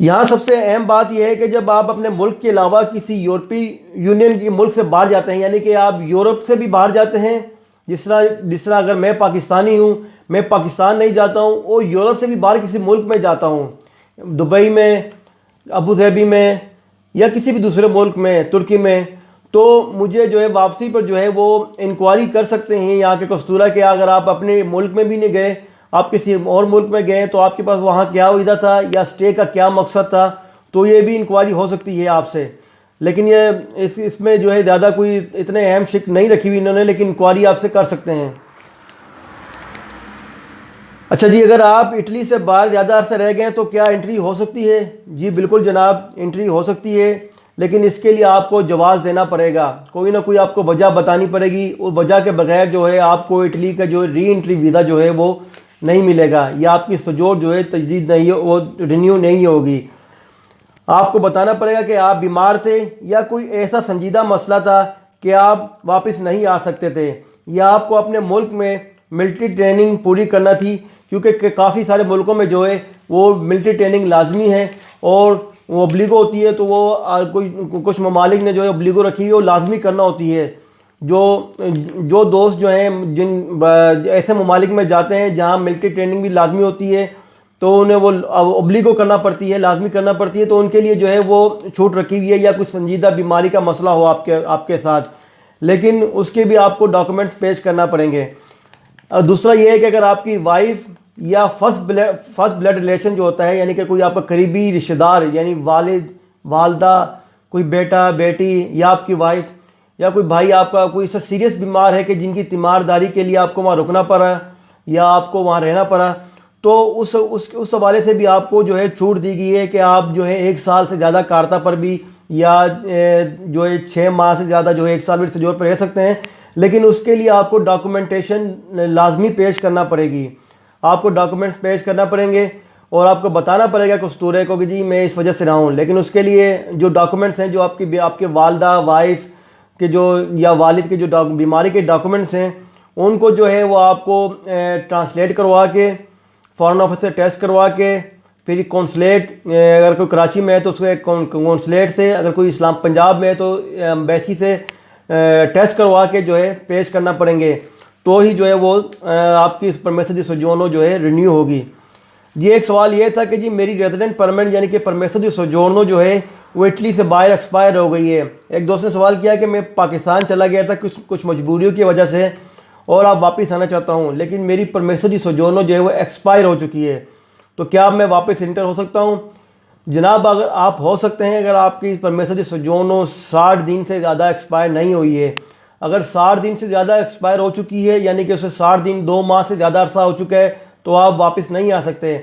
یہاں سب سے اہم بات یہ ہے کہ جب آپ اپنے ملک کے علاوہ کسی یورپی یونین کے ملک سے باہر جاتے ہیں، یعنی کہ آپ یورپ سے بھی باہر جاتے ہیں، جس طرح اگر میں پاکستانی ہوں، میں پاکستان نہیں جاتا ہوں اور یورپ سے بھی باہر کسی ملک میں جاتا ہوں، دبئی میں، ابوظہبی میں، یا کسی بھی دوسرے ملک میں، ترکی میں، تو مجھے جو ہے واپسی پر جو ہے وہ انکوائری کر سکتے ہیں یہاں کے قصدورہ کہ اگر آپ اپنے ملک میں بھی نہیں گئے، آپ کسی اور ملک میں گئے تو آپ کے پاس وہاں کیا وجہ تھا یا اسٹے کا کیا مقصد تھا، تو یہ بھی انکوائری ہو سکتی ہے آپ سے۔ لیکن یہ اس میں جو ہے زیادہ کوئی اتنے اہم شک نہیں رکھی ہوئی انہوں نے، لیکن انکوائری آپ سے کر سکتے ہیں۔ اچھا جی، اگر آپ اٹلی سے باہر زیادہ عرصہ رہ گئے تو کیا انٹری ہو سکتی ہے؟ جی بالکل جناب، انٹری ہو سکتی ہے، لیکن اس کے لیے آپ کو جواز دینا پڑے گا، کوئی نہ کوئی آپ کو وجہ بتانی پڑے گی، اس وجہ کے بغیر جو ہے آپ کو اٹلی کا جو ری انٹری ویزا جو ہے وہ نہیں ملے گا، یا آپ کی سجوڑ جو ہے تجدید نہیں، وہ رینیو نہیں ہوگی۔ آپ کو بتانا پڑے گا کہ آپ بیمار تھے یا کوئی ایسا سنجیدہ مسئلہ تھا کہ آپ واپس نہیں آ سکتے تھے، یا آپ کو اپنے ملک میں ملٹری ٹریننگ پوری کرنا تھی، کیونکہ کافی سارے ملکوں میں جو ہے وہ ملٹری ٹریننگ لازمی ہے اور وہ ابلیگو ہوتی ہے، تو وہ کچھ ممالک نے جو ہے ابلیگو رکھی ہوئی ہے، وہ لازمی کرنا ہوتی ہے۔ جو دوست جو ہیں جن ایسے ممالک میں جاتے ہیں جہاں ملٹری ٹریننگ بھی لازمی ہوتی ہے تو انہیں وہ ابلیگو کرنا پڑتی ہے، لازمی کرنا پڑتی ہے، تو ان کے لیے جو ہے وہ چھوٹ رکھی ہوئی ہے، یا کچھ سنجیدہ بیماری کا مسئلہ ہو آپ کے ساتھ، لیکن اس کے بھی آپ کو ڈاکومنٹس پیش کرنا پڑیں گے۔ دوسرا یہ ہے کہ اگر آپ کی وائف یا فرسٹ بلڈ ریلیشن جو ہوتا ہے، یعنی کہ کوئی آپ کا قریبی رشتہ دار، یعنی والد، والدہ، کوئی بیٹا، بیٹی، یا آپ کی وائف یا کوئی بھائی آپ کا کوئی سیریس بیمار ہے کہ جن کی تیمارداری کے لیے آپ کو وہاں رکنا پڑا یا آپ کو وہاں رہنا پڑا، تو اس حوالے سے بھی آپ کو جو ہے چھوٹ دی گئی ہے کہ آپ جو ہے 1 سال سے زیادہ کارتا پر بھی، یا جو ہے 6 ماہ سے زیادہ جو ہے 1 سال بھی سجور پر رہ سکتے ہیں، لیکن اس کے لیے آپ کو ڈاکومنٹیشن لازمی پیش کرنا پڑے گی، آپ کو ڈاکومنٹس پیش کرنا پڑیں گے اور آپ کو بتانا پڑے گا قصدورے کو کہ جی میں اس وجہ سے رہا ہوں، لیکن اس کے لیے جو ڈاکومنٹس ہیں، جو آپ کے والدہ، وائف کے جو یا والد کے جو بیماری کے ڈاکومنٹس ہیں، ان کو جو ہے وہ آپ کو ٹرانسلیٹ کروا کے، فارن آفس سے ٹیسٹ کروا کے، پھر کونسلیٹ، اگر کوئی کراچی میں ہے تو اس کے کونسلیٹ سے، اگر کوئی اسلام پنجاب میں ہے تو ایمبیسی سے ٹیسٹ کروا کے جو ہے پیش کرنا پڑیں گے، تو ہی جو ہے وہ آپ کی پرمیسر دی سوجورنو جو ہے رینیو ہوگی۔ جی ایک سوال یہ تھا کہ جی میری ریزیڈنٹ پرمنٹ یعنی کہ پرمیسر دی سوجورنو جو ہے وہ اٹلی سے باہر ایکسپائر ہو گئی ہے۔ ایک دوست نے سوال کیا کہ میں پاکستان چلا گیا تھا کچھ مجبوریوں کی وجہ سے اور آپ واپس آنا چاہتا ہوں، لیکن میری پرمیسر دی سوجورنو جو ہے وہ ایکسپائر ہو چکی ہے، تو کیا میں واپس انٹر ہو سکتا ہوں؟ جناب اگر آپ ہو سکتے ہیں، اگر آپ کی پرمیسر دی سوجورنو 60 دن سے زیادہ ایکسپائر نہیں ہوئی ہے۔ اگر 60 دن سے زیادہ ایکسپائر ہو چکی ہے، یعنی کہ اسے 60 دن 2 ماہ سے زیادہ عرصہ ہو چکا ہے، تو آپ واپس نہیں آ سکتے،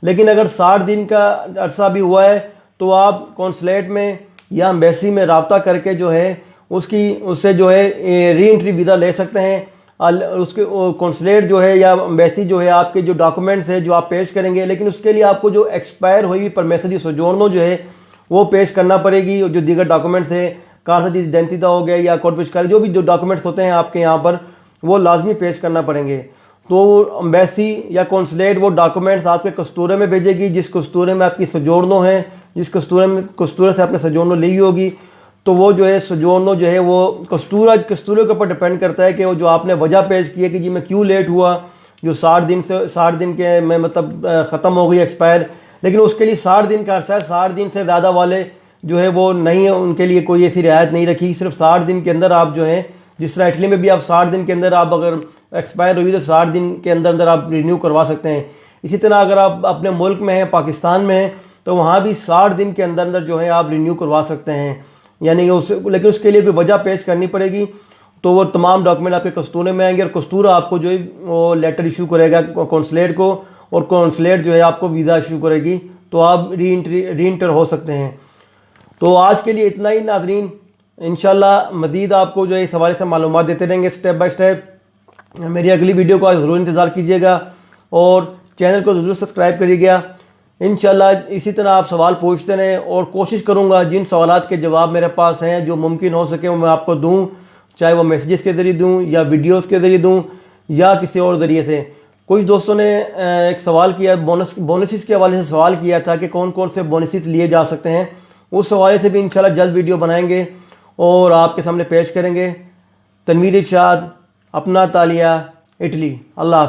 لیکن اگر 60 دن کا عرصہ بھی ہوا ہے تو آپ کونسلیٹ میں یا ایمبیسی میں رابطہ کر کے جو ہے اس سے جو ہے ری انٹری ویزا لے سکتے ہیں۔ اس کے کونسلیٹ جو ہے یا ایمبیسی جو ہے آپ کے جو ڈاکومنٹس ہے جو آپ پیش کریں گے، لیکن اس کے لیے آپ کو جو ایکسپائر ہوئی پرمیسر دی سوجورنو جو ہے وہ پیش کرنا پڑے گی، جو دیگر ڈاکومنٹس ہیں، کارتا دی ایڈنٹیتا ہو گیا یا کورٹ پشکاری، جو بھی جو ڈاکومنٹس ہوتے ہیں آپ کے یہاں پر وہ لازمی پیش کرنا پڑیں گے۔ تو ایمبیسی یا کونسلیٹ وہ ڈاکومنٹس آپ کے قصدورے میں بھیجے گی، جس قصدورے میں آپ کی سجورنو ہے، جس قصدورے سے آپ نے سجورنو لی ہوگی، تو وہ جو ہے سجورنو جو ہے وہ قصدورے کے اوپر ڈپینڈ کرتا ہے کہ وہ جو آپ نے وجہ پیش کی ہے کہ جی میں کیوں لیٹ ہوا، جو 60 دن کے میں مطلب ختم ہو گئی ایکسپائر، لیکن اس کے لیے 60 دن کا عرصہ ہے، 60 دن سے زیادہ والے جو ہے وہ نہیں، ان کے لیے کوئی ایسی رعایت نہیں رکھی، صرف 60 دن کے اندر آپ جو ہیں، جس طرح اٹلی میں بھی آپ 60 دن کے اندر آپ اگر ایکسپائر ہوئی تو 60 دن کے اندر آپ رینیو کروا سکتے ہیں۔ اسی طرح اگر آپ اپنے ملک میں ہیں، پاکستان میں ہیں، تو وہاں بھی 60 دن کے اندر جو ہے آپ رینیو کروا سکتے ہیں، یعنی لیکن اس کے لیے کوئی وجہ پیش کرنی پڑے گی، تو وہ تمام ڈاکومنٹ آپ کے قصدورے میں آئیں گے، اور قصدورہ آپ کو جو ہے وہ لیٹر ایشو کرے گا کونسلیٹ کو، اور کونسلیٹ جو ہے آپ کو ویزا ایشو کرے گی، تو آپ ری انٹر ہو سکتے ہیں۔ تو آج کے لیے اتنا ہی ناظرین، انشاءاللہ مزید آپ کو جو ہے اس حوالے سے معلومات دیتے رہیں گے اسٹیپ بائی اسٹیپ۔ میری اگلی ویڈیو کا ضرور انتظار کیجیے گا اور چینل کو ضرور سبسکرائب کریے گا۔ انشاءاللہ اسی طرح آپ سوال پوچھتے رہیں، اور کوشش کروں گا جن سوالات کے جواب میرے پاس ہیں جو ممکن ہو سکے وہ میں آپ کو دوں، چاہے وہ میسیجز کے ذریعے دوں یا ویڈیوز کے ذریعے دوں یا کسی اور ذریعے سے۔ کچھ دوستوں نے ایک سوال کیا بونسز کے حوالے سے سوال کیا تھا کہ کون کون سے بونسز لیے جا سکتے ہیں. اس حوالے سے بھی انشاءاللہ جلد ویڈیو بنائیں گے اور آپ کے سامنے پیش کریں گے. تنویر ارشاد، اپنا تالیہ، اٹلی. اللہ حافظ.